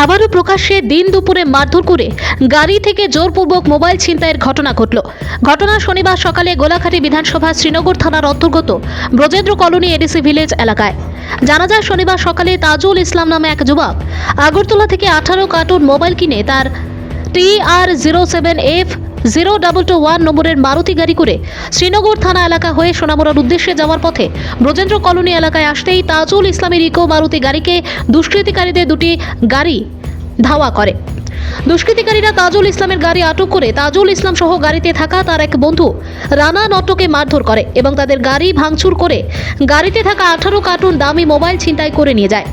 আবারও প্রকাশ্যে দিন দুপুরে মারধর করে গাড়ি থেকে জোরপূর্বক মোবাইল ছিনতাইয়ের ঘটনা ঘটল। ঘটনা শনিবার সকালে গোলাঘাটি বিধানসভা শ্রীনগর থানার অন্তর্গত ব্রজেন্দ্র কলোনি এডিসি ভিলেজ এলাকায়। জানা যায় শনিবার সকালে তাজুল ইসলাম নামে এক যুবক আগরতলা থেকে 18 কার্টুন মোবাইল কিনে তার TR07F0221 নম্বরের মারুতি গাড়ি করে শ্রীনগর থানা এলাকা হয়ে সোনামুড়ার উদ্দেশ্যে যাওয়ার পথে ব্রজেন্দ্র কলোনি এলাকায় আসতেই তাজুল ইসলামের ইকো মারুতি গাড়িকে দুষ্কৃতিকারীদের দুটি গাড়ি ধাওয়া করে। দুষ্কৃতিকারীরা তাজুল ইসলামের গাড়ি আটক করে তাজুল ইসলাম সহ গাড়িতে থাকা তার এক বন্ধু রানা নট্টকে মারধর করে এবং তাদের গাড়ি ভাঙচুর করে গাড়িতে থাকা 18 কার্টুন দামি মোবাইল ছিনতাই করে নিয়ে যায়।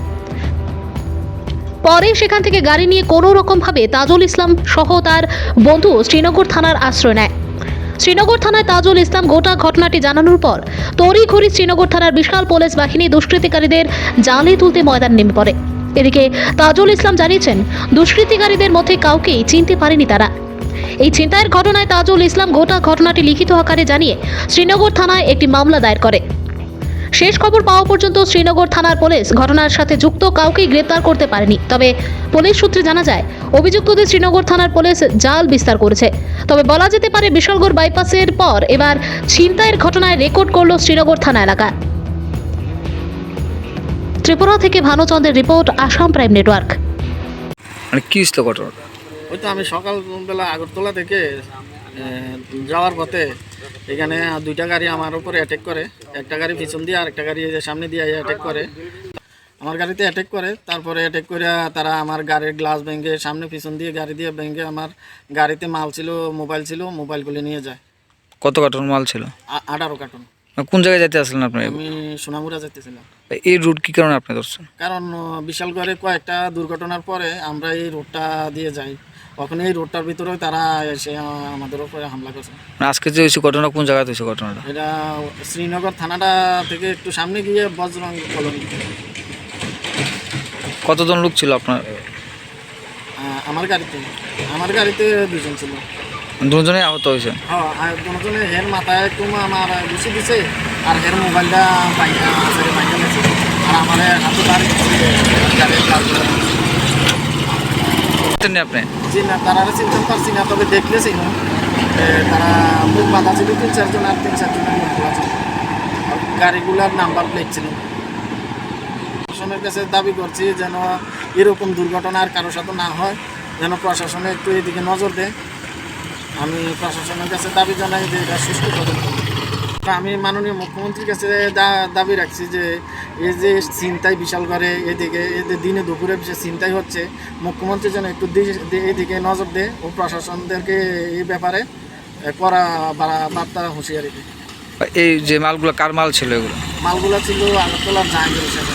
পরে সেখান থেকে গাড়ি নিয়ে কোনো রকমভাবে তাজুল ইসলাম সহ তার বন্ধু শ্রীনগর থানার আশ্রয় নেয়। শ্রীনগর থানায় তাজুল ইসলাম গোটা ঘটনাটি জানানোর পর তড়িঘড়ি শ্রীনগর থানার বিশাল পুলিশ বাহিনী দুষ্কৃতিকারীদের জালে তুলতে ময়দান নেমে পড়ে। এদিকে তাজুল ইসলাম জানিয়েছেন, দুষ্কৃতিকারীদের মধ্যে কাউকেই চিনতে পারেনি তারা। এই ছিনতাইয়ের ঘটনায় তাজুল ইসলাম গোটা ঘটনাটি লিখিত আকারে জানিয়ে শ্রীনগর থানায় একটি মামলা দায়ের করে। শেষ খবর পাওয়া পর্যন্ত শ্রীনগর থানার পুলিশ ঘটনার সাথে যুক্ত কাউকেই গ্রেপ্তার করতে পারেনি। তবে পুলিশ সূত্রে জানা যায়, অভিযুক্তদের শ্রীনগর থানার পুলিশ জাল বিস্তার করেছে। তবে বলা যেতে পারে বিশালগড় বাইপাসের পর এবার ছিনতাইয়ের ঘটনায় রেকর্ড করল শ্রীনগর থানা এলাকা। ত্রিপুরা থেকে ভানুচন্দ্রের রিপোর্ট, আসাম প্রাইম নেটওয়ার্ক। মানে কি ছিল ঘটনাটা? ওই তো আমি সকালবেলা আগরতলা থেকে যাওয়ার পথে এখানে দুইটা গাড়ি আমার উপরে অ্যাটাক করে। একটা গাড়ি পিছন দিয়ে আর একটা গাড়ি এই যে সামনে দিয়ে অ্যাটাক করে। আমার গাড়িতে অ্যাটাক করে, তারপরে অ্যাটাক করে তারা আমার গাড়ির গ্লাস ভেঙে সামনে পিছন দিয়ে গাড়ি দিয়ে ভেঙে আমার গাড়িতে মাল ছিল, মোবাইল ছিল, মোবাইলগুলি নিয়ে যায়। কত কার্টুন মাল ছিল? 18 কার্টুন। কোন জায়গায় যেতে আসলেন আপনি? আমি সোনামুড়া যেতেছিলাম। এই রুট কি কারণে আপনি ধরছেন? কারণ বিশালগড়ে কয়েকটা দুর্ঘটনার পরে আমরা এই রোডটা দিয়ে যাই, তখন এই রোডটার ভিতরে তারা এসে আমাদের উপরে হামলা করছে। মানে আজকে যে হয়েছে ঘটনা কোন জায়গাতে হয়েছে ঘটনাটা? এটা শ্রীনগর থানাটা থেকে একটু সামনে গিয়ে বজরং কলোনি। কতজন লোক ছিল আপনার? আমার গাড়িতে দুজন ছিল। দুজনেই আহত হয়েছে? হ্যাঁ, আর দুজনে হের মাথায় একটু আমার ঘুষি দিছে, আর হের মোবাইলটা ভাঙা গেছে, আর আমার হাতে তার গাড়ির কাজগুলো। আপনি? জি না, তারা চিনতে পারছি না, তবে দেখলেছি না তারা মুখ বাঁধা ছিল 3-4 জন, আর 3-4 জনের মুখ খোলা ছিল। গাড়িগুলার নাম্বার প্লেট ছিল। প্রশাসনের কাছে দাবি করছি যেন এরকম দুর্ঘটনা আর কারোর সাথে না হয়, যেন প্রশাসনে একটু এদিকে নজর দেয়। আমি প্রশাসনের কাছে দাবি জানাই যে এটা সুষ্ঠু তদন্ত। আমি মাননীয় মুখ্যমন্ত্রীর কাছে দাবি রাখছি যে এই যে ছিনতাই বিশালগড়ে এদিকে দিনে দুপুরে ছিনতাই হচ্ছে, মুখ্যমন্ত্রী যেন একটু এদিকে নজর দেয় ও প্রশাসনদেরকে এই ব্যাপারে কড়া বার্তা হুঁশিয়ারি দেয়। এই যে মালগুলো কার মাল ছিল? এগুলো মালগুলো ছিল আগরতলার জাহাঙ্গীর হিসাবে।